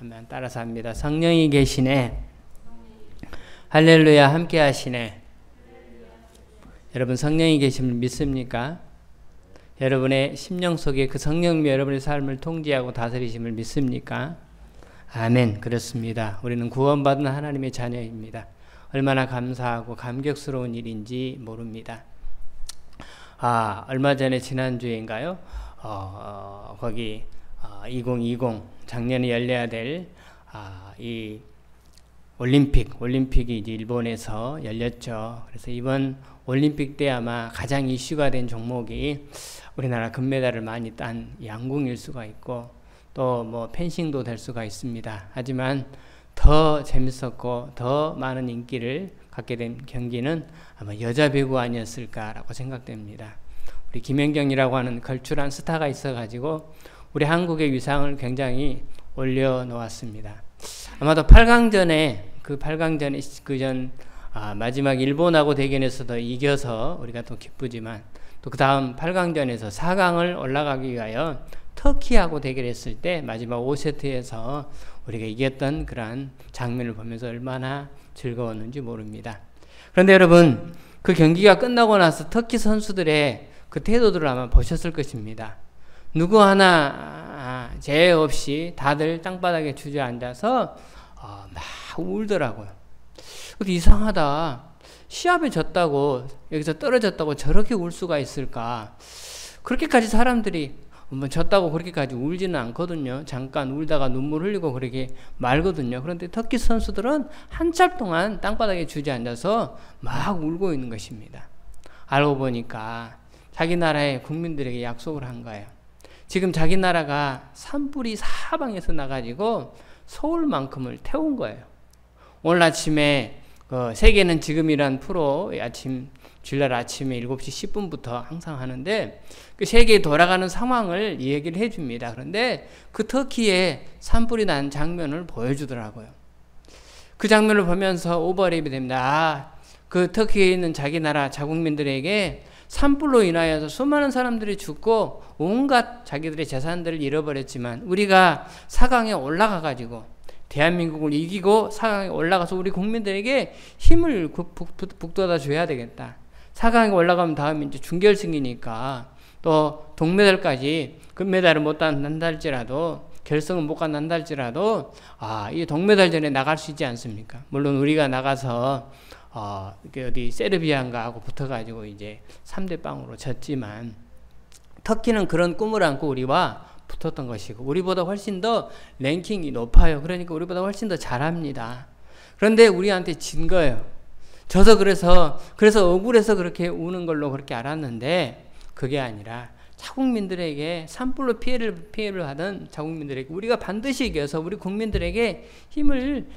아멘. 따라서 합니다. 성령이 계시네. 할렐루야. 함께 하시네. 여러분 성령이 계심을 믿습니까? 여러분의 심령 속에 그 성령이 여러분의 삶을 통제하고 다스리심을 믿습니까? 아멘. 그렇습니다. 우리는 구원받은 하나님의 자녀입니다. 얼마나 감사하고 감격스러운 일인지 모릅니다. 얼마 전에 지난주인가요? 거기 2020 작년에 열려야 될 이 올림픽이 이제 일본에서 열렸죠. 그래서 이번 올림픽 때 아마 가장 이슈가 된 종목이 우리나라 금메달을 많이 딴 양궁일 수가 있고 또 뭐 펜싱도 될 수가 있습니다. 하지만 더 재밌었고 더 많은 인기를 갖게 된 경기는 아마 여자 배구 아니었을까라고 생각됩니다. 우리 김연경이라고 하는 걸출한 스타가 있어가지고 우리 한국의 위상을 굉장히 올려놓았습니다. 아마도 8강전에 마지막 일본하고 대결에서도 이겨서 우리가 또 기쁘지만 또 그 다음 8강전에서 4강을 올라가기 위하여 터키하고 대결했을 때 마지막 5세트에서 우리가 이겼던 그러한 장면을 보면서 얼마나 즐거웠는지 모릅니다. 그런데 여러분 그 경기가 끝나고 나서 터키 선수들의 그 태도들을 아마 보셨을 것입니다. 누구 하나 제외 없이 다들 땅바닥에 주저앉아서 막 울더라고요. 이상하다. 시합에 졌다고 여기서 떨어졌다고 저렇게 울 수가 있을까? 그렇게까지 사람들이 졌다고 그렇게까지 울지는 않거든요. 잠깐 울다가 눈물 흘리고 그렇게 말거든요. 그런데 터키 선수들은 한참 동안 땅바닥에 주저앉아서 막 울고 있는 것입니다. 알고 보니까 자기 나라의 국민들에게 약속을 한 거예요. 지금 자기 나라가 산불이 사방에서 나가지고 서울만큼을 태운 거예요. 오늘 아침에 세계는 지금이란 프로 주일날 아침에 7시 10분부터 항상 하는데 그 세계에 돌아가는 상황을 얘기를 해줍니다. 그런데 그 터키에 산불이 난 장면을 보여주더라고요. 그 장면을 보면서 오버랩이 됩니다. 그 터키에 있는 자기 나라 자국민들에게 산불로 인하여서 수많은 사람들이 죽고 온갖 자기들의 재산들을 잃어버렸지만 우리가 4강에 올라가가지고 대한민국을 이기고 4강에 올라가서 우리 국민들에게 힘을 북돋아 줘야 되겠다. 4강에 올라가면 다음에 이제 준결승이니까 또 동메달까지 금메달을 못 딴다 할지라도 결승은 못 간다 할지라도 이 동메달전에 나갈 수 있지 않습니까? 물론 우리가 나가서 어디 세르비아인가 하고 붙어가지고 이제 3대0으로 졌지만 터키는 그런 꿈을 안고 우리와 붙었던 것이고 우리보다 훨씬 더 랭킹이 높아요. 그러니까 우리보다 훨씬 더 잘합니다. 그런데 우리한테 진 거예요. 져서 그래서 억울해서 그렇게 우는 걸로 그렇게 알았는데 그게 아니라 자국민들에게 산불로 피해를 하던 자국민들에게 우리가 반드시 이겨서 우리 국민들에게 힘을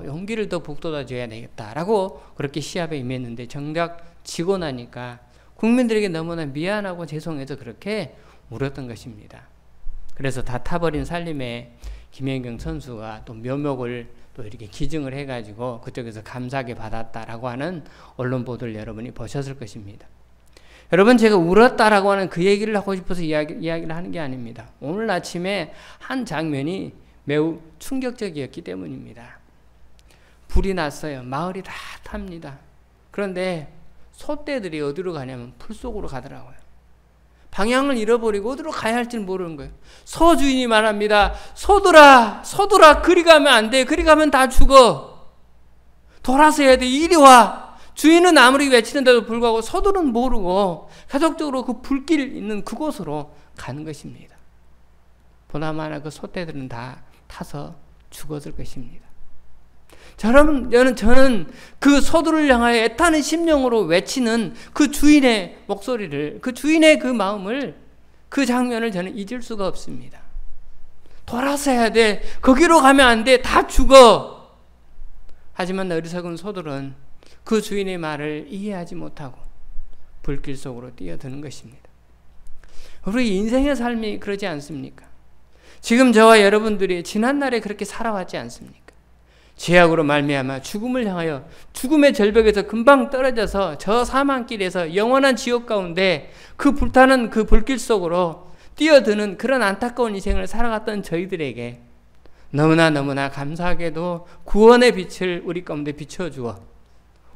용기를 더 북돋아 줘야 되겠다라고 그렇게 시합에 임했는데 정작 지고 나니까 국민들에게 너무나 미안하고 죄송해서 그렇게 울었던 것입니다. 그래서 다 타버린 살림에 김연경 선수가 또 묘목을 또 이렇게 기증을 해가지고 그쪽에서 감사하게 받았다라고 하는 언론 보도를 여러분이 보셨을 것입니다. 여러분 제가 울었다라고 하는 그 얘기를 하고 싶어서 이야기를 하는 게 아닙니다. 오늘 아침에 한 장면이 매우 충격적이었기 때문입니다. 불이 났어요. 마을이 다 탑니다. 그런데 소떼들이 어디로 가냐면 풀 속으로 가더라고요. 방향을 잃어버리고 어디로 가야 할지 모르는 거예요. 소 주인이 말합니다. 소들아 그리 가면 안 돼. 그리 가면 다 죽어. 돌아서 해야 돼. 이리 와. 주인은 아무리 외치는데도 불구하고 소들은 모르고 계속적으로 그 불길 있는 그곳으로 가는 것입니다. 보나마나 그 소떼들은 다 타서 죽었을 것입니다. 저는 그 소들을 향하여 애타는 심령으로 외치는 그 주인의 목소리를, 그 주인의 그 마음을, 그 장면을 저는 잊을 수가 없습니다. 돌아서 해야 돼. 거기로 가면 안 돼. 다 죽어. 하지만 어리석은 소들은 그 주인의 말을 이해하지 못하고 불길 속으로 뛰어드는 것입니다. 우리 인생의 삶이 그러지 않습니까? 지금 저와 여러분들이 지난날에 그렇게 살아왔지 않습니까? 죄악으로 말미암아 죽음을 향하여 죽음의 절벽에서 금방 떨어져서 저 사망길에서 영원한 지옥 가운데 그 불타는 그 불길 속으로 뛰어드는 그런 안타까운 인생을 살아갔던 저희들에게 너무나 감사하게도 구원의 빛을 우리 가운데 비춰주어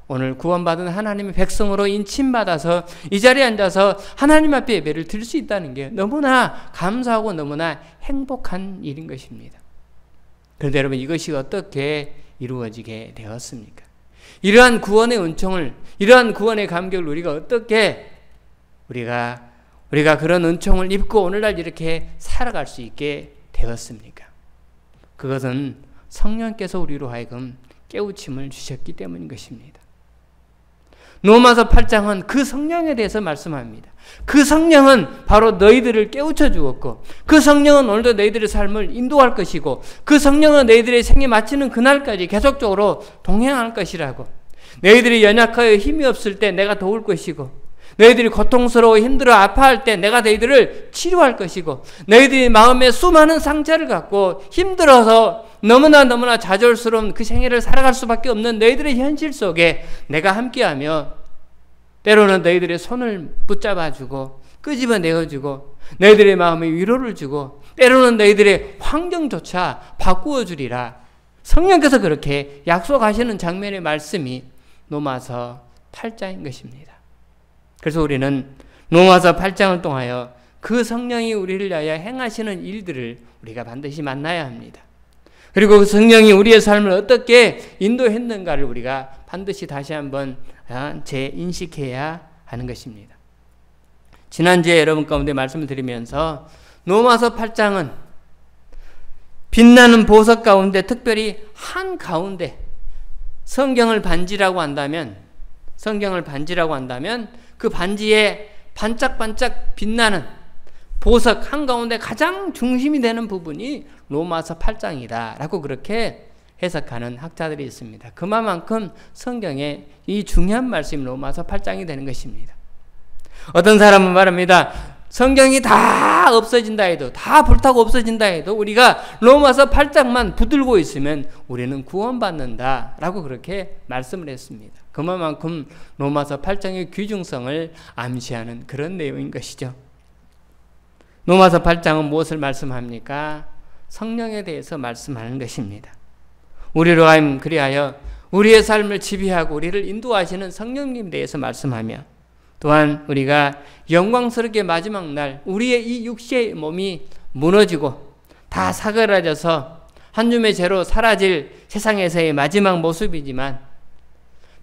오늘 구원받은 하나님의 백성으로 인침받아서 이 자리에 앉아서 하나님 앞에 예배를 드릴 수 있다는 게 너무나 감사하고 너무나 행복한 일인 것입니다. 그런데 여러분, 이것이 어떻게 이루어지게 되었습니까? 이러한 구원의 은총을, 이러한 구원의 감격을 우리가 어떻게 우리가 그런 은총을 입고 오늘날 이렇게 살아갈 수 있게 되었습니까? 그것은 성령께서 우리로 하여금 깨우침을 주셨기 때문인 것입니다. 로마서 8장은 그 성령에 대해서 말씀합니다. 그 성령은 바로 너희들을 깨우쳐 주었고, 그 성령은 오늘도 너희들의 삶을 인도할 것이고, 그 성령은 너희들의 생에 마치는 그날까지 계속적으로 동행할 것이라고, 너희들이 연약하여 힘이 없을 때 내가 도울 것이고, 너희들이 고통스러워 힘들어 아파할 때 내가 너희들을 치료할 것이고, 너희들이 마음에 수많은 상처를 갖고 힘들어서 너무나 좌절스러운 그 생애를 살아갈 수밖에 없는 너희들의 현실 속에 내가 함께하며 때로는 너희들의 손을 붙잡아주고 끄집어내어주고 너희들의 마음에 위로를 주고 때로는 너희들의 환경조차 바꾸어 주리라. 성령께서 그렇게 약속하시는 장면의 말씀이 로마서 8장인 것입니다. 그래서 우리는 로마서 8장을 통하여 그 성령이 우리를 위하여 행하시는 일들을 우리가 반드시 만나야 합니다. 그리고 그 성령이 우리의 삶을 어떻게 인도했는가를 우리가 반드시 다시 한번 재인식해야 하는 것입니다. 지난주에 여러분 가운데 말씀을 드리면서 로마서 8장은 빛나는 보석 가운데 특별히 한 가운데 성경을 반지라고 한다면 그 반지에 반짝반짝 빛나는 보석 한가운데 가장 중심이 되는 부분이 로마서 8장이다 라고 그렇게 해석하는 학자들이 있습니다. 그만큼 성경의 이 중요한 말씀이 로마서 8장이 되는 것입니다. 어떤 사람은 말합니다. 성경이 다 없어진다 해도, 다 불타고 없어진다 해도 우리가 로마서 8장만 붙들고 있으면 우리는 구원받는다 라고 그렇게 말씀을 했습니다. 그만큼 로마서 8장의 귀중성을 암시하는 그런 내용인 것이죠. 로마서 8장은 무엇을 말씀합니까? 성령에 대해서 말씀하는 것입니다. 우리로 하여금 그리하여 우리의 삶을 지배하고 우리를 인도하시는 성령님에 대해서 말씀하며 또한 우리가 영광스럽게 마지막 날 우리의 이 육체의 몸이 무너지고 다 사그라져서 한 줌의 재로 사라질 세상에서의 마지막 모습이지만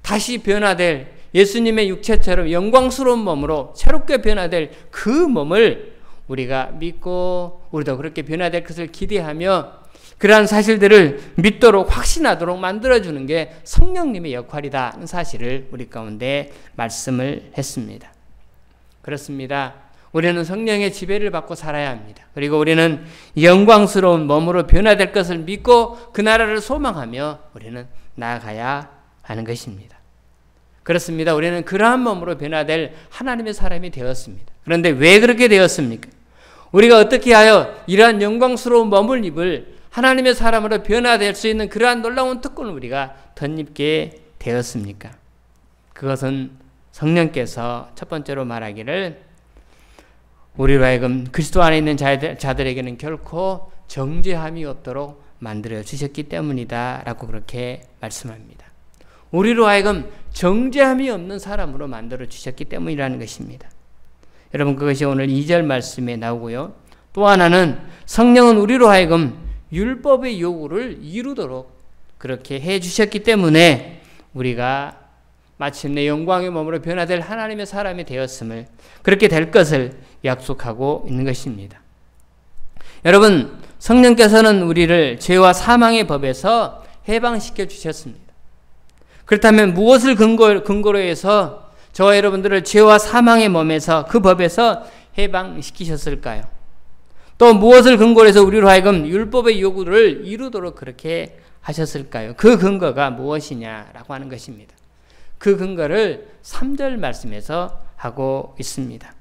다시 변화될 예수님의 육체처럼 영광스러운 몸으로 새롭게 변화될 그 몸을 우리가 믿고 우리도 그렇게 변화될 것을 기대하며 그러한 사실들을 믿도록 확신하도록 만들어주는 게 성령님의 역할이다는 사실을 우리 가운데 말씀을 했습니다. 그렇습니다. 우리는 성령의 지배를 받고 살아야 합니다. 그리고 우리는 영광스러운 몸으로 변화될 것을 믿고 그 나라를 소망하며 우리는 나아가야 하는 것입니다. 그렇습니다. 우리는 그러한 몸으로 변화될 하나님의 사람이 되었습니다. 그런데 왜 그렇게 되었습니까? 우리가 어떻게 하여 이러한 영광스러운 몸을 입을 하나님의 사람으로 변화될 수 있는 그러한 놀라운 특권을 우리가 덧입게 되었습니까? 그것은 성령께서 첫 번째로 말하기를 우리로 하여금 그리스도 안에 있는 자들에게는 결코 정죄함이 없도록 만들어 주셨기 때문이다 라고 그렇게 말씀합니다. 우리로 하여금 정죄함이 없는 사람으로 만들어 주셨기 때문이라는 것입니다. 여러분, 그것이 오늘 2절 말씀에 나오고요. 또 하나는 성령은 우리로 하여금 율법의 요구를 이루도록 그렇게 해 주셨기 때문에 우리가 마침내 영광의 몸으로 변화될 하나님의 사람이 되었음을, 그렇게 될 것을 약속하고 있는 것입니다. 여러분, 성령께서는 우리를 죄와 사망의 법에서 해방시켜 주셨습니다. 그렇다면 무엇을 근거로 해서 저와 여러분들을 죄와 사망의 몸에서, 그 법에서 해방시키셨을까요? 또 무엇을 근거로 해서 우리로 하여금 율법의 요구를 이루도록 그렇게 하셨을까요? 그 근거가 무엇이냐라고 하는 것입니다. 그 근거를 3절 말씀에서 하고 있습니다.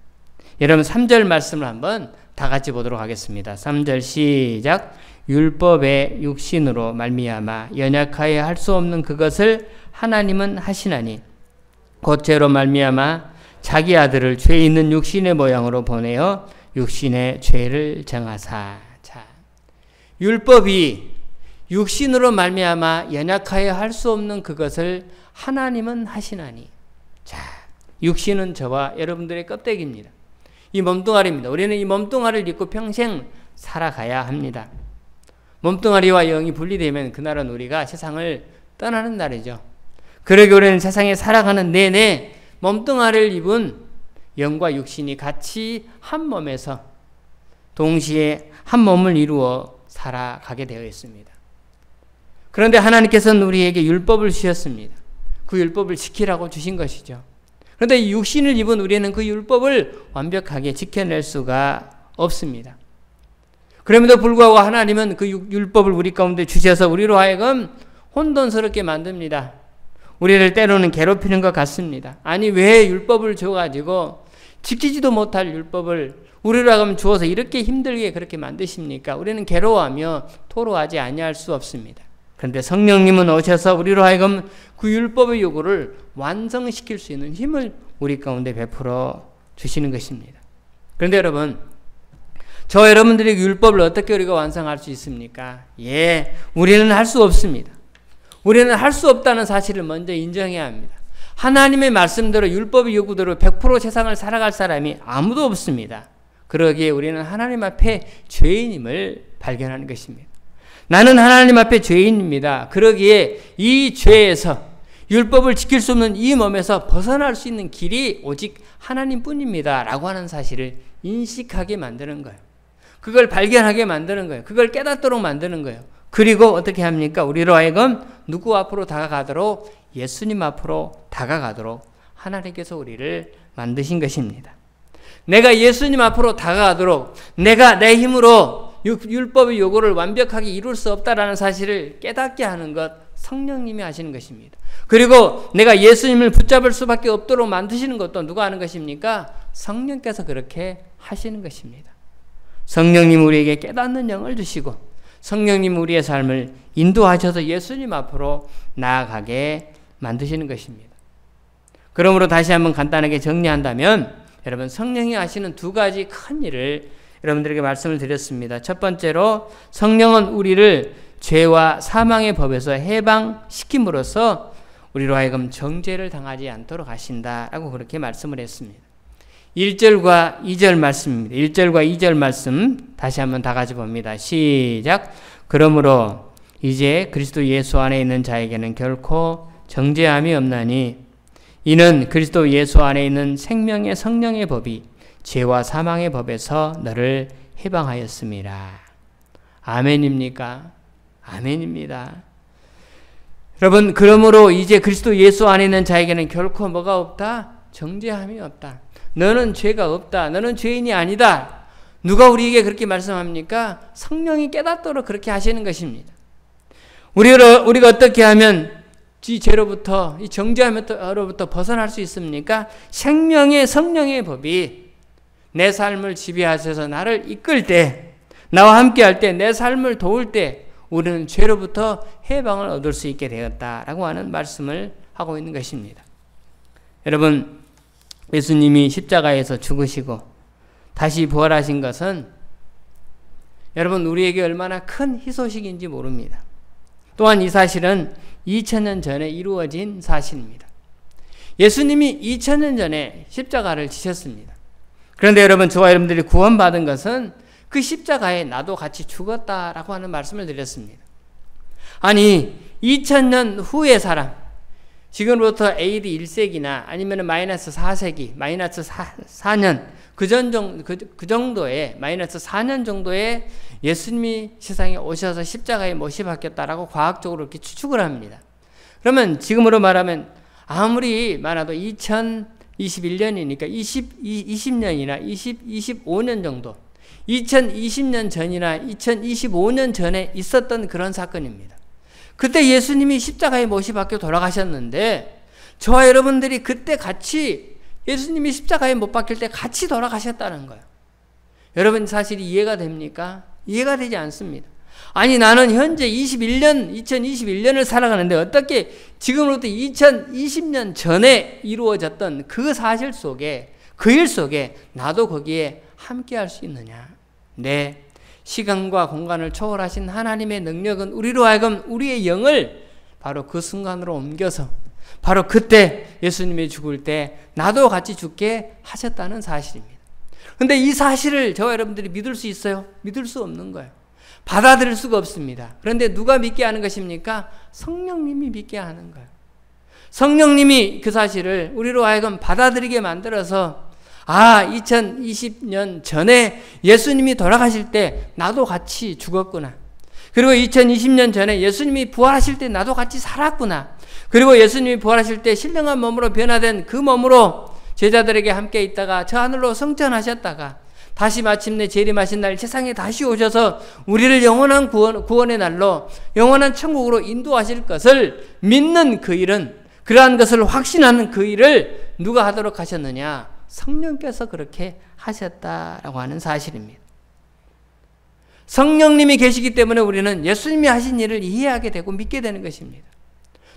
여러분, 3절 말씀을 한번 다 같이 보도록 하겠습니다. 3절 시작. 율법의 육신으로 말미암아 연약하여 할 수 없는 그것을 하나님은 하시나니 곧 죄로 말미암아 자기 아들을 죄 있는 육신의 모양으로 보내어 육신의 죄를 정하사. 자, 율법이 육신으로 말미암아 연약하여 할 수 없는 그것을 하나님은 하시나니. 자, 육신은 저와 여러분들의 껍데기입니다. 이 몸뚱아리입니다. 우리는 이 몸뚱아리를 입고 평생 살아가야 합니다. 몸뚱아리와 영이 분리되면 그날은 우리가 세상을 떠나는 날이죠. 그러기 우리는 세상에 살아가는 내내 몸뚱아리를 입은 영과 육신이 같이 한 몸에서 동시에 한 몸을 이루어 살아가게 되어 있습니다. 그런데 하나님께서는 우리에게 율법을 주셨습니다. 그 율법을 지키라고 주신 것이죠. 그런데 이 육신을 입은 우리는 그 율법을 완벽하게 지켜낼 수가 없습니다. 그럼에도 불구하고 하나님은 그 율법을 우리 가운데 주셔서 우리로 하여금 혼돈스럽게 만듭니다. 우리를 때로는 괴롭히는 것 같습니다. 아니, 왜 율법을 줘가지고 지키지도 못할 율법을 우리로 하여금 주어서 이렇게 힘들게 그렇게 만드십니까? 우리는 괴로워하며 토로하지 아니할 수 없습니다. 그런데 성령님은 오셔서 우리로 하여금 그 율법의 요구를 완성시킬 수 있는 힘을 우리 가운데 베풀어 주시는 것입니다. 그런데 여러분, 저 여러분들의 율법을 어떻게 우리가 완성할 수 있습니까? 우리는 할 수 없습니다. 우리는 할 수 없다는 사실을 먼저 인정해야 합니다. 하나님의 말씀대로 율법의 요구대로 100% 세상을 살아갈 사람이 아무도 없습니다. 그러기에 우리는 하나님 앞에 죄인임을 발견하는 것입니다. 나는 하나님 앞에 죄인입니다. 그러기에 이 죄에서 율법을 지킬 수 없는 이 몸에서 벗어날 수 있는 길이 오직 하나님뿐입니다. 라고 하는 사실을 인식하게 만드는 거예요. 그걸 발견하게 만드는 거예요. 그걸 깨닫도록 만드는 거예요. 그리고 어떻게 합니까? 우리로 하여금 누구 앞으로 다가가도록, 예수님 앞으로 다가가도록 하나님께서 우리를 만드신 것입니다. 내가 예수님 앞으로 다가가도록 내가 내 힘으로 율법의 요구를 완벽하게 이룰 수 없다라는 사실을 깨닫게 하는 것, 성령님이 하시는 것입니다. 그리고 내가 예수님을 붙잡을 수밖에 없도록 만드시는 것도 누가 하는 것입니까? 성령께서 그렇게 하시는 것입니다. 성령님 우리에게 깨닫는 영을 주시고 성령님 우리의 삶을 인도하셔서 예수님 앞으로 나아가게 만드시는 것입니다. 그러므로 다시 한번 간단하게 정리한다면 여러분, 성령이 하시는 두 가지 큰 일을 여러분들에게 말씀을 드렸습니다. 첫 번째로 성령은 우리를 죄와 사망의 법에서 해방시킴으로써 우리로 하여금 정죄를 당하지 않도록 하신다라고 그렇게 말씀을 했습니다. 1절과 2절 말씀입니다. 1절과 2절 말씀 다시 한번 다 같이 봅니다. 시작. 그러므로 이제 그리스도 예수 안에 있는 자에게는 결코 정죄함이 없나니 이는 그리스도 예수 안에 있는 생명의 성령의 법이 죄와 사망의 법에서 너를 해방하였습니다. 아멘입니까? 아멘입니다. 여러분, 그러므로 이제 그리스도 예수 안에 있는 자에게는 결코 뭐가 없다? 정죄함이 없다. 너는 죄가 없다. 너는 죄인이 아니다. 누가 우리에게 그렇게 말씀합니까? 성령이 깨닫도록 그렇게 하시는 것입니다. 우리가 어떻게 하면 이 죄로부터, 이 정죄함으로부터 벗어날 수 있습니까? 생명의 성령의 법이 내 삶을 지배하셔서 나를 이끌 때, 나와 함께 할 때, 내 삶을 도울 때 우리는 죄로부터 해방을 얻을 수 있게 되었다라고 하는 말씀을 하고 있는 것입니다. 여러분, 예수님이 십자가에서 죽으시고 다시 부활하신 것은 여러분 우리에게 얼마나 큰 희소식인지 모릅니다. 또한 이 사실은 2000년 전에 이루어진 사실입니다. 예수님이 2000년 전에 십자가를 지셨습니다. 그런데 여러분, 저와 여러분들이 구원받은 것은 그 십자가에 나도 같이 죽었다라고 하는 말씀을 드렸습니다. 아니, 2000년 후의 사람, 지금부터 AD 1세기나 아니면 마이너스 4세기, 마이너스 4년, 그 정도의, 마이너스 4년 정도의 예수님이 세상에 오셔서 십자가에 못이 박혔다라고 과학적으로 이렇게 추측을 합니다. 그러면 지금으로 말하면 아무리 많아도 2021년이니까 20년이나 25년 정도, 2020년 전이나 2025년 전에 있었던 그런 사건입니다. 그때 예수님이 십자가에 못이 박혀 돌아가셨는데 저와 여러분들이 그때 같이 예수님이 십자가에 못 박힐 때 같이 돌아가셨다는 거예요. 여러분, 사실이 이해가 됩니까? 이해가 되지 않습니다. 아니, 나는 현재 2021년을 살아가는데 어떻게 지금으로부터 2020년 전에 이루어졌던 그 사실 속에, 그 일 속에 나도 거기에 함께 할 수 있느냐? 네, 시간과 공간을 초월하신 하나님의 능력은 우리로 하여금 우리의 영을 바로 그 순간으로 옮겨서 바로 그때 예수님이 죽을 때 나도 같이 죽게 하셨다는 사실입니다. 그런데 이 사실을 저와 여러분들이 믿을 수 있어요? 믿을 수 없는 거예요. 받아들일 수가 없습니다. 그런데 누가 믿게 하는 것입니까? 성령님이 믿게 하는 거예요. 성령님이 그 사실을 우리로 하여금 받아들이게 만들어서 2020년 전에 예수님이 돌아가실 때 나도 같이 죽었구나. 그리고 2020년 전에 예수님이 부활하실 때 나도 같이 살았구나. 그리고 예수님이 부활하실 때 신령한 몸으로 변화된 그 몸으로 제자들에게 함께 있다가 저 하늘로 승천하셨다가 다시 마침내 재림하신 날 세상에 다시 오셔서 우리를 영원한 구원의 날로 영원한 천국으로 인도하실 것을 믿는 그 일은, 그러한 것을 확신하는 그 일을 누가 하도록 하셨느냐? 성령께서 그렇게 하셨다라고 하는 사실입니다. 성령님이 계시기 때문에 우리는 예수님이 하신 일을 이해하게 되고 믿게 되는 것입니다.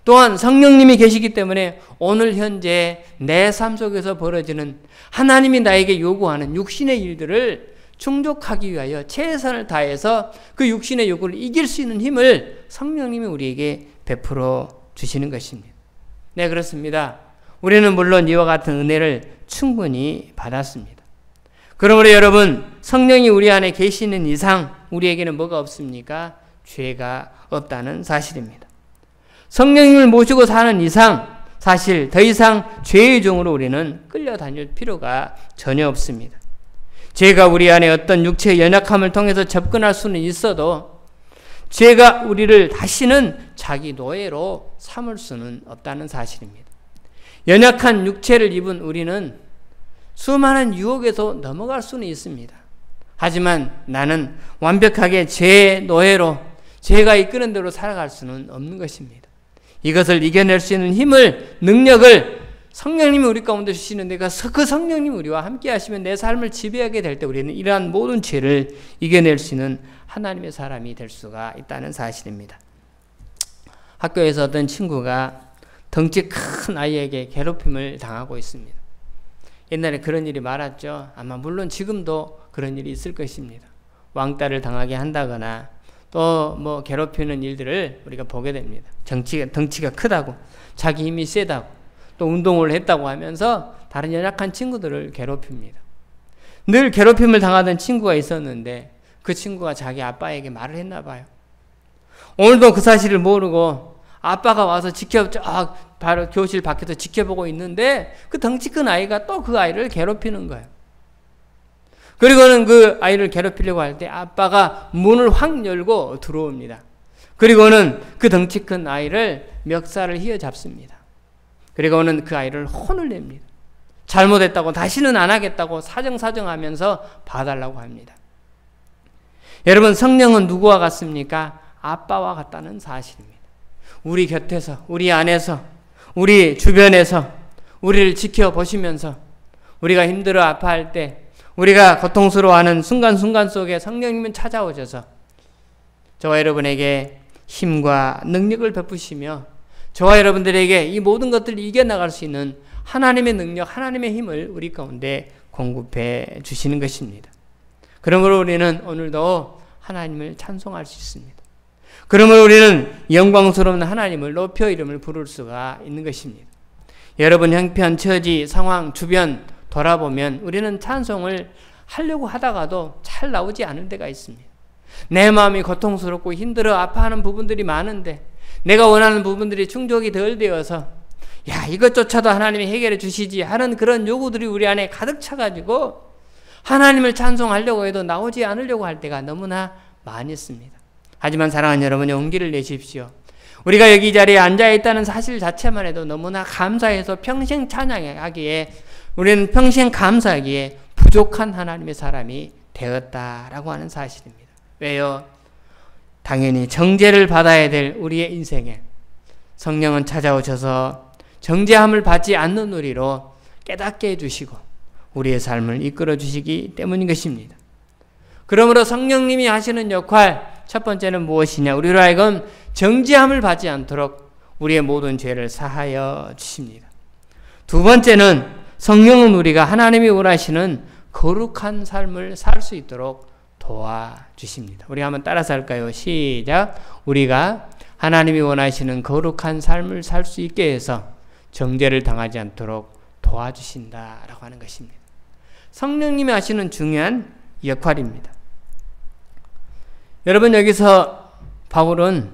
또한 성령님이 계시기 때문에 오늘 현재 내 삶 속에서 벌어지는 하나님이 나에게 요구하는 육신의 일들을 충족하기 위하여 최선을 다해서 그 육신의 요구를 이길 수 있는 힘을 성령님이 우리에게 베풀어 주시는 것입니다. 네, 그렇습니다. 우리는 물론 이와 같은 은혜를 충분히 받았습니다. 그러므로 여러분, 성령이 우리 안에 계시는 이상 우리에게는 뭐가 없습니까? 죄가 없다는 사실입니다. 성령님을 모시고 사는 이상 사실 더 이상 죄의 종으로 우리는 끌려다닐 필요가 전혀 없습니다. 죄가 우리 안에 어떤 육체의 연약함을 통해서 접근할 수는 있어도 죄가 우리를 다시는 자기 노예로 삼을 수는 없다는 사실입니다. 연약한 육체를 입은 우리는 수많은 유혹에서 넘어갈 수는 있습니다. 하지만 나는 완벽하게 죄의 노예로 죄가 이끄는 대로 살아갈 수는 없는 것입니다. 이것을 이겨낼 수 있는 힘을, 능력을 성령님이 우리 가운데 주시는데 그 성령님이 우리와 함께 하시면 내 삶을 지배하게 될 때 우리는 이러한 모든 죄를 이겨낼 수 있는 하나님의 사람이 될 수가 있다는 사실입니다. 학교에서 어떤 친구가 덩치 큰 아이에게 괴롭힘을 당하고 있습니다. 옛날에 그런 일이 많았죠. 아마 물론 지금도 그런 일이 있을 것입니다. 왕따를 당하게 한다거나 또 뭐 괴롭히는 일들을 우리가 보게 됩니다. 덩치가 크다고, 자기 힘이 세다고, 또 운동을 했다고 하면서 다른 연약한 친구들을 괴롭힙니다. 늘 괴롭힘을 당하던 친구가 있었는데 그 친구가 자기 아빠에게 말을 했나 봐요. 오늘도 그 사실을 모르고 아빠가 와서 바로 교실 밖에서 지켜보고 있는데 그 덩치 큰 아이가 또 그 아이를 괴롭히는 거예요. 그리고는 그 아이를 괴롭히려고 할 때 아빠가 문을 확 열고 들어옵니다. 그리고는 그 덩치 큰 아이를 멱살을 휘어잡습니다. 그리고는 그 아이를 혼을 냅니다. 잘못했다고 다시는 안 하겠다고 사정하면서 봐달라고 합니다. 여러분, 성령은 누구와 같습니까? 아빠와 같다는 사실입니다. 우리 곁에서, 우리 안에서, 우리 주변에서 우리를 지켜보시면서 우리가 힘들어 아파할 때, 우리가 고통스러워하는 순간순간 속에 성령님은 찾아오셔서 저와 여러분에게 힘과 능력을 베푸시며 저와 여러분들에게 이 모든 것들을 이겨나갈 수 있는 하나님의 능력, 하나님의 힘을 우리 가운데 공급해 주시는 것입니다. 그러므로 우리는 오늘도 하나님을 찬송할 수 있습니다. 그러므로 우리는 영광스러운 하나님을 높여 이름을 부를 수가 있는 것입니다. 여러분 형편, 처지, 상황, 주변 돌아보면 우리는 찬송을 하려고 하다가도 잘 나오지 않을 때가 있습니다. 내 마음이 고통스럽고 힘들어 아파하는 부분들이 많은데 내가 원하는 부분들이 충족이 덜 되어서 이것조차도 하나님이 해결해 주시지 하는 그런 요구들이 우리 안에 가득 차가지고 하나님을 찬송하려고 해도 나오지 않으려고 할 때가 너무나 많이 있습니다. 하지만 사랑하는 여러분, 용기를 내십시오. 우리가 여기 이 자리에 앉아있다는 사실 자체만 해도 너무나 감사해서 평생 찬양하기에, 우리는 평생 감사하기에 부족한 하나님의 사람이 되었다라고 하는 사실입니다. 왜요? 당연히 정죄를 받아야 될 우리의 인생에 성령은 찾아오셔서 정죄함을 받지 않는 우리로 깨닫게 해주시고 우리의 삶을 이끌어 주시기 때문인 것입니다. 그러므로 성령님이 하시는 역할, 첫 번째는 무엇이냐? 우리로 하여금 정죄함을 받지 않도록 우리의 모든 죄를 사하여 주십니다. 두 번째는 성령은 우리가 하나님이 원하시는 거룩한 삶을 살 수 있도록 도와주십니다. 우리 한번 따라서 할까요? 시작. 우리가 하나님이 원하시는 거룩한 삶을 살 수 있게 해서 정죄를 당하지 않도록 도와주신다라고 하는 것입니다. 성령님이 하시는 중요한 역할입니다. 여러분, 여기서 바울은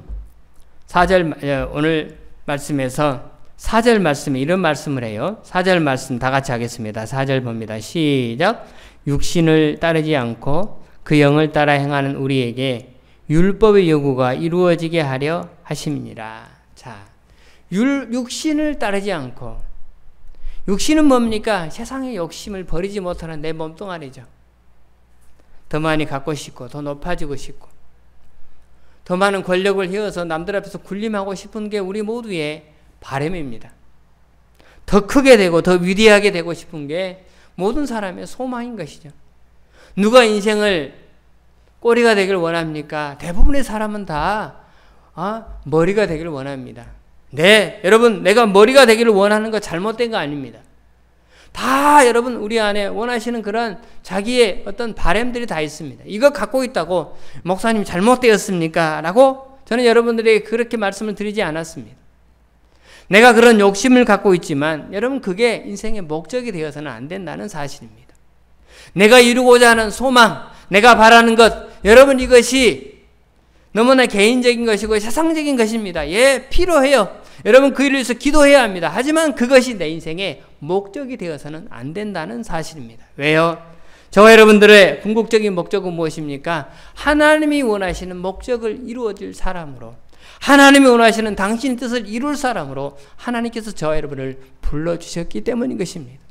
4절 오늘 말씀에서 4절 말씀에 이런 말씀을 해요. 4절 말씀 다 같이 하겠습니다. 4절 봅니다. 시작. 육신을 따르지 않고 그 영을 따라 행하는 우리에게 율법의 요구가 이루어지게 하려 하심이니라. 자, 육신을 따르지 않고, 육신은 뭡니까? 세상의 욕심을 버리지 못하는 내 몸뚱아리죠. 더 많이 갖고 싶고, 더 높아지고 싶고, 더 많은 권력을 헤어서 남들 앞에서 군림하고 싶은 게 우리 모두의 바람입니다. 더 크게 되고 더 위대하게 되고 싶은 게 모든 사람의 소망인 것이죠. 누가 인생을 꼬리가 되길 원합니까? 대부분의 사람은 다 머리가 되기를 원합니다. 네, 여러분, 내가 머리가 되기를 원하는 거 잘못된 거 아닙니다. 다 여러분 우리 안에 원하시는 그런 자기의 어떤 바람들이 다 있습니다. 이거 갖고 있다고 목사님 잘못되었습니까? 라고 저는 여러분들에게 그렇게 말씀을 드리지 않았습니다. 내가 그런 욕심을 갖고 있지만 여러분, 그게 인생의 목적이 되어서는 안 된다는 사실입니다. 내가 이루고자 하는 소망, 내가 바라는 것, 여러분, 이것이 너무나 개인적인 것이고 세상적인 것입니다. 예, 필요해요. 여러분, 그 일을 위해서 기도해야 합니다. 하지만 그것이 내 인생의 목적이 되어서는 안 된다는 사실입니다. 왜요? 저와 여러분들의 궁극적인 목적은 무엇입니까? 하나님이 원하시는 목적을 이루어질 사람으로, 하나님이 원하시는 당신의 뜻을 이룰 사람으로 하나님께서 저와 여러분을 불러주셨기 때문인 것입니다.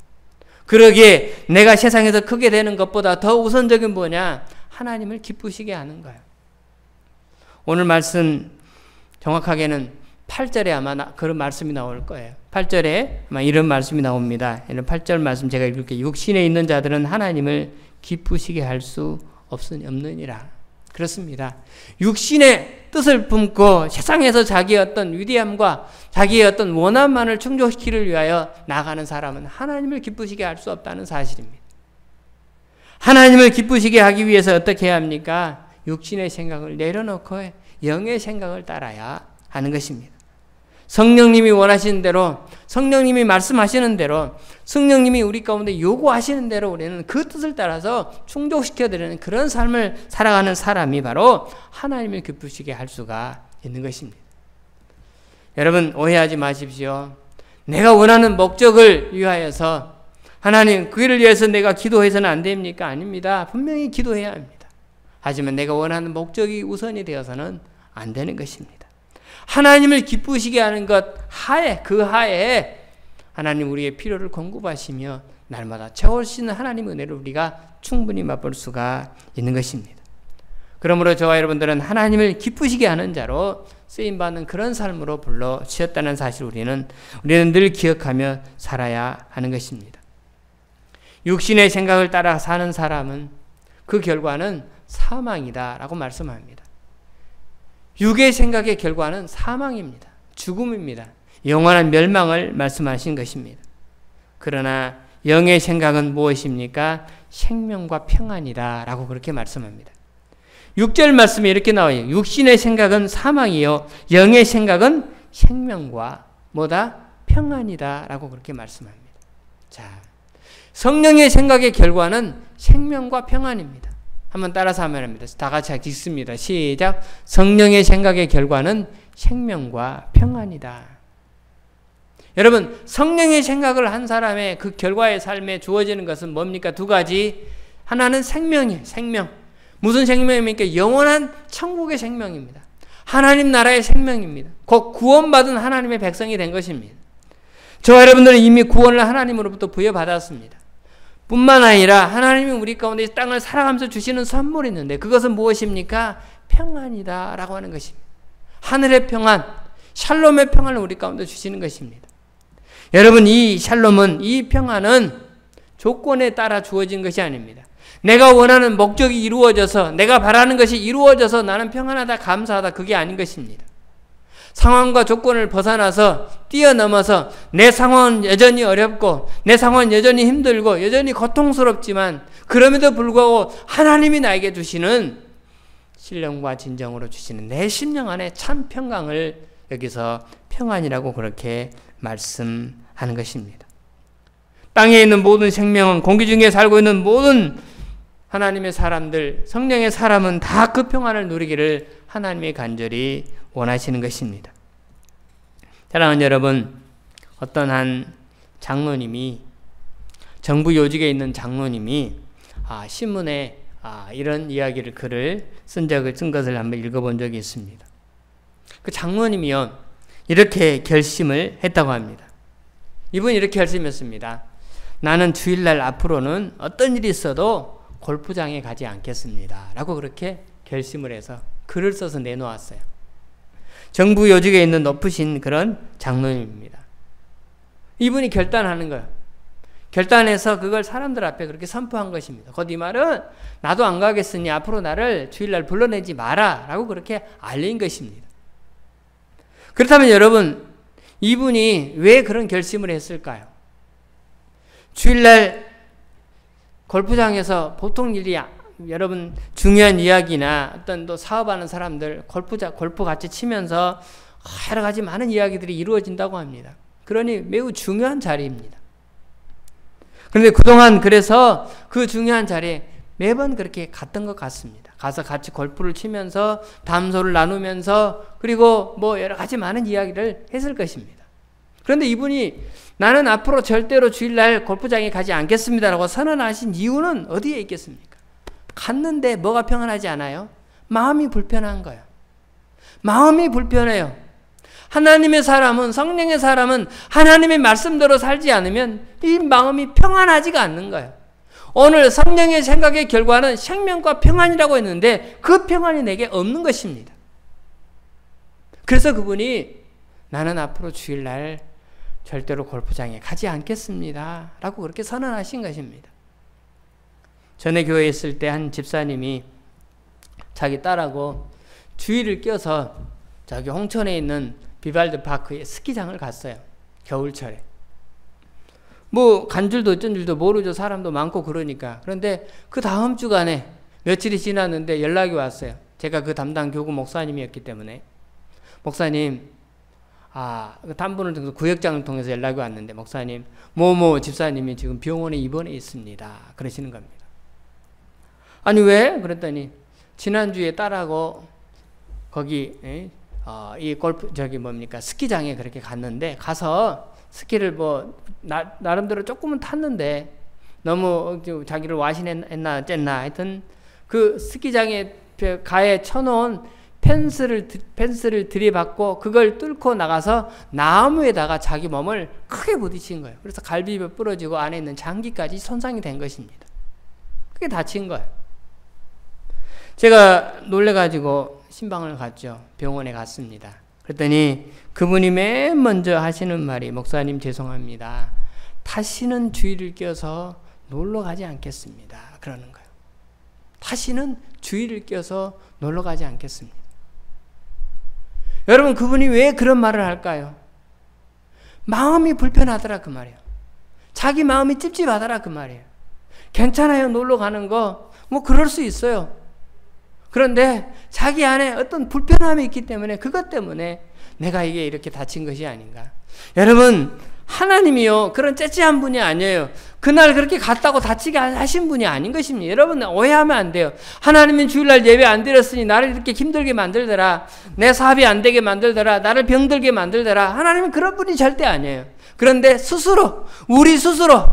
그러기에 내가 세상에서 크게 되는 것보다 더 우선적인 뭐냐? 하나님을 기쁘시게 하는 거예요. 오늘 말씀 정확하게는 8절에 아마 그런 말씀이 나올 거예요. 8절에 아마 이런 말씀이 나옵니다. 이런 8절 말씀 제가 읽을게요. 육신에 있는 자들은 하나님을 기쁘시게 할 수 없느니라. 그렇습니다. 육신의 뜻을 품고 세상에서 자기의 어떤 위대함과 자기의 어떤 원함만을 충족시키기 위하여 나가는 사람은 하나님을 기쁘시게 할 수 없다는 사실입니다. 하나님을 기쁘시게 하기 위해서 어떻게 해야 합니까? 육신의 생각을 내려놓고 영의 생각을 따라야 하는 것입니다. 성령님이 원하시는 대로, 성령님이 말씀하시는 대로, 성령님이 우리 가운데 요구하시는 대로 우리는 그 뜻을 따라서 충족시켜드리는 그런 삶을 살아가는 사람이 바로 하나님을 기쁘시게 할 수가 있는 것입니다. 여러분, 오해하지 마십시오. 내가 원하는 목적을 위하여서 하나님, 그 일을 위해서 내가 기도해서는 안 됩니까? 아닙니다. 분명히 기도해야 합니다. 하지만 내가 원하는 목적이 우선이 되어서는 안 되는 것입니다. 하나님을 기쁘시게 하는 것 하에, 그 하에 하나님 우리의 필요를 공급하시며 날마다 채울 수 있는 하나님의 은혜를 우리가 충분히 맛볼 수가 있는 것입니다. 그러므로 저와 여러분들은 하나님을 기쁘시게 하는 자로 쓰임받는 그런 삶으로 불러주셨다는 사실을 우리는 늘 기억하며 살아야 하는 것입니다. 육신의 생각을 따라 사는 사람은 그 결과는 사망이다라고 말씀합니다. 육의 생각의 결과는 사망입니다. 죽음입니다. 영원한 멸망을 말씀하신 것입니다. 그러나 영의 생각은 무엇입니까? 생명과 평안이다라고 그렇게 말씀합니다. 6절 말씀에 이렇게 나와요. 육신의 생각은 사망이요, 영의 생각은 생명과 뭐다? 평안이다라고 그렇게 말씀합니다. 자, 성령의 생각의 결과는 생명과 평안입니다. 한번 따라서 하면 합니다. 다 같이 읽습니다. 시작. 성령의 생각의 결과는 생명과 평안이다. 여러분, 성령의 생각을 한 사람의 그 결과의 삶에 주어지는 것은 뭡니까? 두 가지. 하나는 생명이에요. 생명. 무슨 생명입니까? 영원한 천국의 생명입니다. 하나님 나라의 생명입니다. 곧 구원받은 하나님의 백성이 된 것입니다. 저와 여러분들은 이미 구원을 하나님으로부터 부여받았습니다. 뿐만 아니라 하나님이 우리 가운데 땅을 살아가면서 주시는 선물이 있는데 그것은 무엇입니까? 평안이다 라고 하는 것입니다. 하늘의 평안, 샬롬의 평안을 우리 가운데 주시는 것입니다. 여러분, 이 샬롬은, 이 평안은 조건에 따라 주어진 것이 아닙니다. 내가 원하는 목적이 이루어져서, 내가 바라는 것이 이루어져서 나는 평안하다, 감사하다, 그게 아닌 것입니다. 상황과 조건을 벗어나서 뛰어넘어서 내 상황은 여전히 어렵고 내 상황은 여전히 힘들고 여전히 고통스럽지만 그럼에도 불구하고 하나님이 나에게 주시는 신령과 진정으로 주시는 내 심령 안에 참 평강을 여기서 평안이라고 그렇게 말씀하는 것입니다. 땅에 있는 모든 생명은, 공기 중에 살고 있는 모든 하나님의 사람들, 성령의 사람은 다 그 평안을 누리기를 하나님이 간절히 원하시는 것입니다. 사랑하는 여러분, 어떤 한 장로님이, 정부 요직에 있는 장로님이 신문에 이런 이야기를, 글을 쓴 것을 한번 읽어본 적이 있습니다. 그 장로님이요, 이렇게 결심을 했다고 합니다. 이분이 이렇게 결심했습니다. 나는 주일날 앞으로는 어떤 일이 있어도 골프장에 가지 않겠습니다. 라고 그렇게 결심을 해서 글을 써서 내놓았어요. 정부 요직에 있는 높으신 그런 장로님입니다. 이분이 결단하는 거예요. 결단해서 그걸 사람들 앞에 그렇게 선포한 것입니다. 곧 이 말은 나도 안 가겠으니 앞으로 나를 주일날 불러내지 마라 라고 그렇게 알린 것입니다. 그렇다면 여러분, 이분이 왜 그런 결심을 했을까요? 주일날 골프장에서 보통 일이, 여러분 중요한 이야기나 어떤 또 사업하는 사람들 골프 같이 치면서 여러 가지 많은 이야기들이 이루어진다고 합니다. 그러니 매우 중요한 자리입니다. 그런데 그동안 그래서 그 중요한 자리에 매번 그렇게 갔던 것 같습니다. 가서 같이 골프를 치면서 담소를 나누면서 그리고 뭐 여러 가지 많은 이야기를 했을 것입니다. 그런데 이분이 나는 앞으로 절대로 주일날 골프장에 가지 않겠습니다라고 선언하신 이유는 어디에 있겠습니까? 갔는데 뭐가 평안하지 않아요? 마음이 불편한 거예요. 마음이 불편해요. 하나님의 사람은, 성령의 사람은 하나님의 말씀대로 살지 않으면 이 마음이 평안하지가 않는 거예요. 오늘 성령의 생각의 결과는 생명과 평안이라고 했는데 그 평안이 내게 없는 것입니다. 그래서 그분이 나는 앞으로 주일날 절대로 골프장에 가지 않겠습니다 라고 그렇게 선언하신 것입니다. 전에 교회에 있을 때 한 집사님이 자기 딸하고 주일을 껴서 저기 홍천에 있는 비발드 파크에 스키장을 갔어요. 겨울철에. 뭐 간 줄도 어쩐 줄도 모르죠. 사람도 많고 그러니까. 그런데 그 다음 주간에 며칠이 지났는데 연락이 왔어요. 제가 그 담당 교구 목사님이었기 때문에. 목사님, 단분을 통해서 구역장을 통해서 연락이 왔는데, 목사님, 뭐뭐 집사님이 지금 병원에 입원해 있습니다. 그러시는 겁니다. 아니 왜? 그랬더니 지난주에 딸하고 거기 이 골프 스키장에 그렇게 갔는데, 가서 스키를 나름대로 조금은 탔는데 너무 자기를 와신했나 어쨌나 하여튼 그 스키장에 가에 쳐놓은 펜스를 들이받고 그걸 뚫고 나가서 나무에다가 자기 몸을 크게 부딪힌 거예요. 그래서 갈비뼈 부러지고 안에 있는 장기까지 손상이 된 것입니다. 그게 다친 거예요. 제가 놀래가지고 신방을 갔죠. 병원에 갔습니다. 그랬더니 그분이 맨 먼저 하시는 말이, 목사님 죄송합니다. 다시는 주일을 껴서 놀러 가지 않겠습니다. 그러는 거예요. 다시는 주일을 껴서 놀러 가지 않겠습니다. 여러분, 그분이 왜 그런 말을 할까요? 마음이 불편하더라 그 말이에요. 자기 마음이 찝찝하더라 그 말이에요. 괜찮아요, 놀러 가는 거. 뭐 그럴 수 있어요. 그런데 자기 안에 어떤 불편함이 있기 때문에, 그것 때문에 내가 이게 이렇게 다친 것이 아닌가. 여러분, 하나님이요, 그런 째째한 분이 아니에요. 그날 그렇게 갔다고 다치게 하신 분이 아닌 것입니다. 여러분, 오해하면 안 돼요. 하나님은 주일날 예배 안 드렸으니 나를 이렇게 힘들게 만들더라, 내 사업이 안 되게 만들더라, 나를 병들게 만들더라. 하나님은 그런 분이 절대 아니에요. 그런데 우리 스스로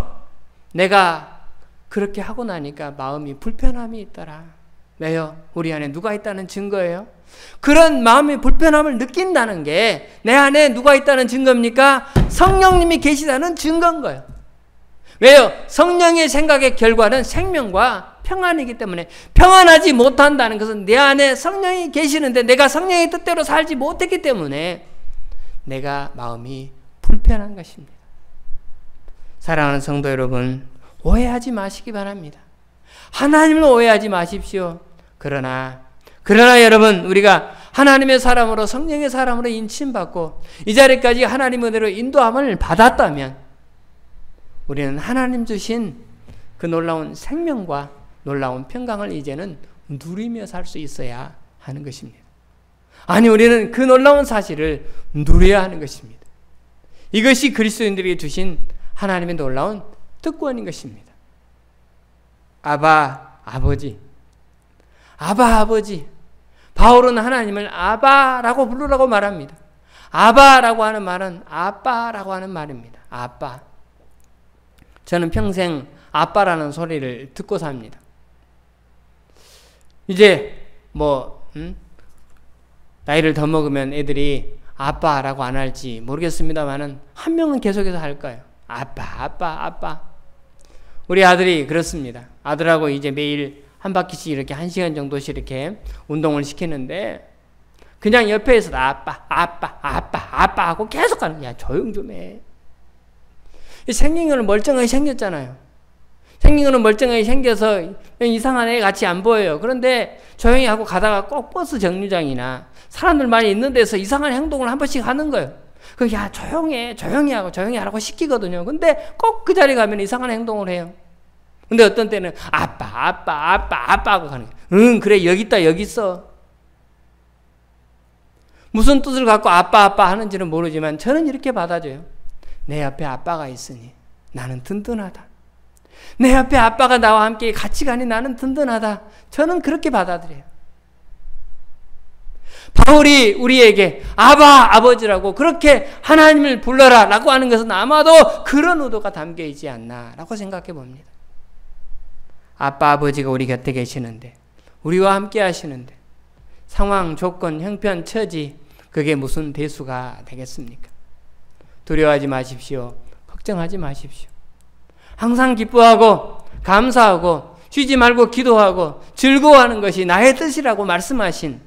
내가 그렇게 하고 나니까 마음이 불편함이 있더라. 왜요? 우리 안에 누가 있다는 증거예요? 그런 마음의 불편함을 느낀다는 게 내 안에 누가 있다는 증거입니까? 성령님이 계시다는 증거인 거예요. 왜요? 성령의 생각의 결과는 생명과 평안이기 때문에, 평안하지 못한다는 것은 내 안에 성령이 계시는데 내가 성령의 뜻대로 살지 못했기 때문에 내가 마음이 불편한 것입니다. 사랑하는 성도 여러분, 오해하지 마시기 바랍니다. 하나님을 오해하지 마십시오. 그러나 여러분, 우리가 하나님의 사람으로, 성령의 사람으로 인침받고 이 자리까지 하나님의 은혜로 인도함을 받았다면 우리는 하나님 주신 그 놀라운 생명과 놀라운 평강을 이제는 누리며 살 수 있어야 하는 것입니다. 아니, 우리는 그 놀라운 사실을 누려야 하는 것입니다. 이것이 그리스도인들에게 주신 하나님의 놀라운 특권인 것입니다. 아바, 아버지. 아바, 아버지. 바울은 하나님을 아바라고 부르라고 말합니다. 아바라고 하는 말은 아빠라고 하는 말입니다. 아빠. 저는 평생 아빠라는 소리를 듣고 삽니다. 이제 나이를 더 먹으면 애들이 아빠라고 안 할지 모르겠습니다만은 한 명은 계속해서 할 거예요. 아빠, 아빠, 아빠. 우리 아들이 그렇습니다. 아들하고 이제 매일 한 바퀴씩 이렇게 1시간 정도씩 이렇게 운동을 시키는데 그냥 옆에서 아빠, 아빠, 아빠, 아빠 하고 계속 하는 거야. 조용 좀 해. 생긴 거는 멀쩡하게 생겼잖아요. 생긴 거는 멀쩡하게 생겨서 이상한 애 같이 안 보여요. 그런데 조용히 하고 가다가 꼭 버스 정류장이나 사람들 많이 있는 데서 이상한 행동을 한 번씩 하는 거예요. 야, 조용해, 조용히 하고, 조용히 하라고 시키거든요. 근데 꼭 그 자리에 가면 이상한 행동을 해요. 근데 어떤 때는 아빠, 아빠, 아빠, 아빠 하고 가는 거예요. 응, 그래, 여기 있다, 여기 있어. 무슨 뜻을 갖고 아빠, 아빠 하는지는 모르지만 저는 이렇게 받아줘요. 내 옆에 아빠가 있으니 나는 든든하다. 내 옆에 아빠가 나와 함께 같이 가니 나는 든든하다. 저는 그렇게 받아들여요. 바울이 우리에게 아바, 아버지라고 그렇게 하나님을 불러라 라고 하는 것은 아마도 그런 의도가 담겨 있지 않나 라고 생각해 봅니다. 아빠, 아버지가 우리 곁에 계시는데, 우리와 함께 하시는데 상황, 조건, 형편, 처지 그게 무슨 대수가 되겠습니까? 두려워하지 마십시오. 걱정하지 마십시오. 항상 기뻐하고 감사하고 쉬지 말고 기도하고 즐거워하는 것이 나의 뜻이라고 말씀하신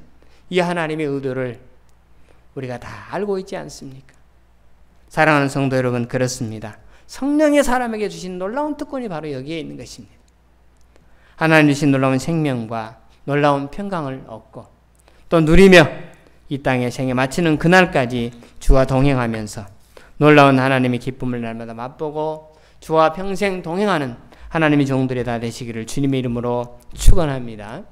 이 하나님의 의도를 우리가 다 알고 있지 않습니까? 사랑하는 성도 여러분, 그렇습니다. 성령의 사람에게 주신 놀라운 특권이 바로 여기에 있는 것입니다. 하나님 주신 놀라운 생명과 놀라운 평강을 얻고 또 누리며 이 땅의 생에 마치는 그날까지 주와 동행하면서 놀라운 하나님의 기쁨을 날마다 맛보고 주와 평생 동행하는 하나님의 종들이 다 되시기를 주님의 이름으로 축원합니다.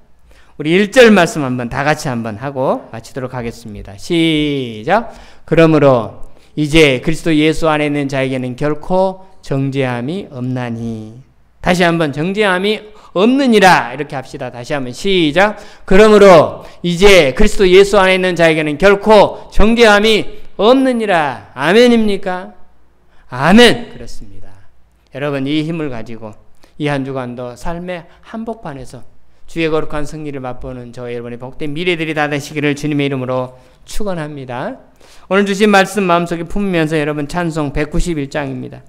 우리 1절 말씀 한번 다 같이 한번 하고 마치도록 하겠습니다. 시작. 그러므로 이제 그리스도 예수 안에 있는 자에게는 결코 정죄함이 없나니. 다시 한번 정죄함이 없느니라 이렇게 합시다. 다시 한번 시작. 그러므로 이제 그리스도 예수 안에 있는 자에게는 결코 정죄함이 없느니라. 아멘입니까? 아멘. 그렇습니다. 여러분, 이 힘을 가지고 이 한 주간도 삶의 한복판에서 주의 거룩한 승리를 맛보는 저 여러분의 복된 미래들이 다 되시기를 주님의 이름으로 축원합니다. 오늘 주신 말씀 마음속에 품으면서 여러분 찬송 191장입니다.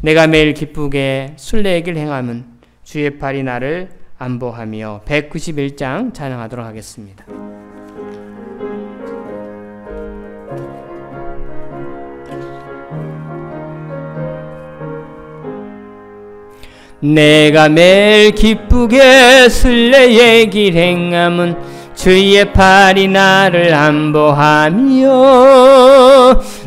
내가 매일 기쁘게 순례의 길 행함은 주의 팔이 나를 안보하며 191장 찬양하도록 하겠습니다. 내가 매일 기쁘게 순례의 길 행함은 주의 팔이 나를 안보하며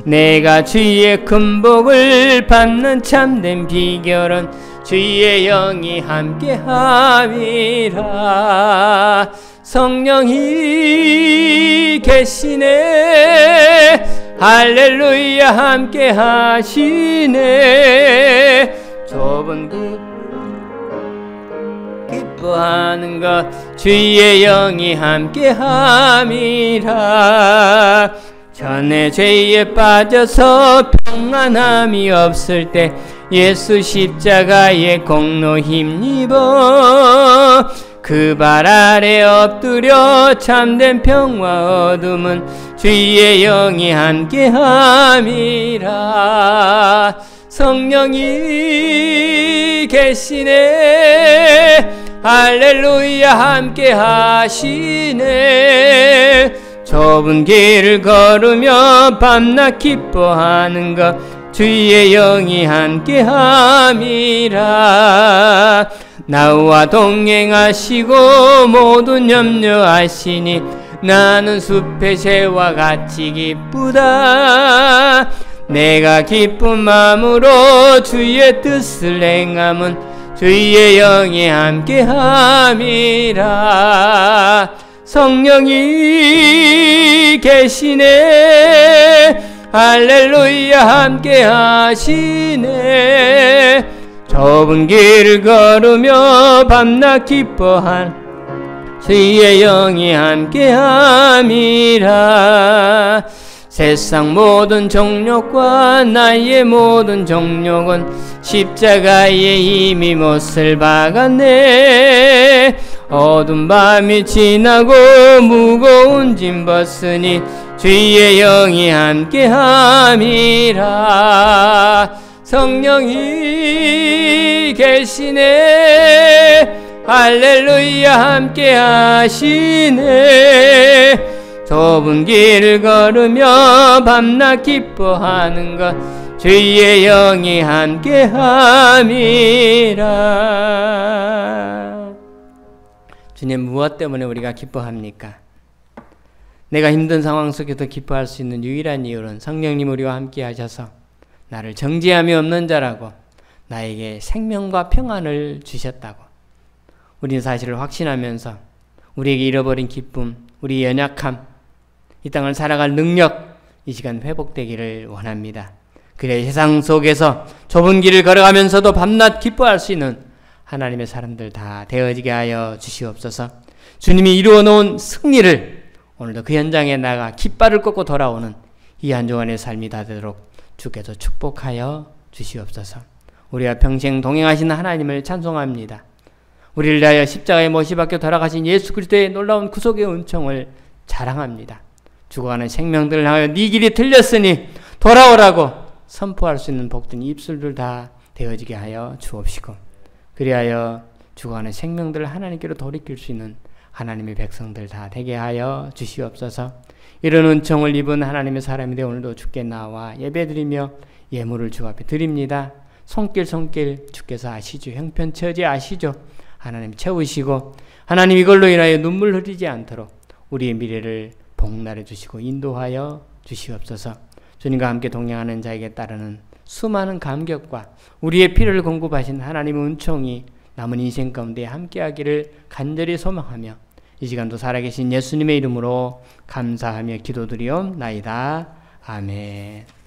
내가 주의 큰 복을 받는 참된 비결은 주의 영이 함께함이라. 성령이 계시네. 할렐루야 함께 하시네. 좁은 길 기뻐하는 것 주의 영이 함께함이라. 전에 죄에 빠져서 평안함이 없을 때 예수 십자가의 공로 힘입어 그 발 아래 엎드려 참된 평화 얻음은 주의 영이 함께함이라. 성령이 계시네. 할렐루야 함께 하시네. 좁은 길을 걸으며 밤낮 기뻐하는 것 주의 영이 함께함이라. 나와 동행하시고 모든 염려하시니 나는 숲의 새와 같이 기쁘다. 내가 기쁜 마음으로 주의 뜻을 행함은 주의 영이 함께함이라. 성령이 계시네. 할렐루야 함께 하시네. 좁은 길을 걸으며 밤낮 기뻐한 주의 영이 함께함이라. 세상 모든 정욕과 나의 모든 정욕은 십자가에 이미 못을 박았네. 어두운 밤이 지나고 무거운 짐 벗으니 주의 영이 함께함이라. 성령이 계시네. 할렐루야 함께 하시네. 좁은 길을 걸으며 밤낮 기뻐하는 것 주의 영이 함께함이라. 주님, 무엇 때문에 우리가 기뻐합니까? 내가 힘든 상황 속에도 기뻐할 수 있는 유일한 이유는 성령님 우리와 함께 하셔서 나를 정죄함이 없는 자라고 나에게 생명과 평안을 주셨다고 우리는 사실을 확신하면서 우리에게 잃어버린 기쁨, 우리의 연약함, 이 땅을 살아갈 능력 이 시간 회복되기를 원합니다. 그래 세상 속에서 좁은 길을 걸어가면서도 밤낮 기뻐할 수 있는 하나님의 사람들 다 되어지게 하여 주시옵소서. 주님이 이루어 놓은 승리를 오늘도 그 현장에 나가 깃발을 꽂고 돌아오는 이 한 주간의 삶이 다 되도록 주께서 축복하여 주시옵소서. 우리와 평생 동행하시는 하나님을 찬송합니다. 우리를 위하여 십자가에 못이 박혀 돌아가신 예수 그리스도의 놀라운 구속의 은총을 자랑합니다. 죽어가는 생명들을 향하여 네 길이 틀렸으니 돌아오라고 선포할 수 있는 복된 입술들 다 되어지게 하여 주옵시고, 그리하여 죽어가는 생명들을 하나님께로 돌이킬 수 있는 하나님의 백성들 다 되게 하여 주시옵소서. 이런 은총을 입은 하나님의 사람인데 오늘도 주께 나와 예배드리며 예물을 주 앞에 드립니다. 손길 주께서 아시죠. 형편처지 아시죠. 하나님 채우시고 하나님 이걸로 인하여 눈물 흐리지 않도록 우리의 미래를 복날해 주시고 인도하여 주시옵소서. 주님과 함께 동행하는 자에게 따르는 수많은 감격과 우리의 필요를 공급하신 하나님의 은총이 남은 인생 가운데 함께하기를 간절히 소망하며 이 시간도 살아계신 예수님의 이름으로 감사하며 기도드리옵나이다. 아멘.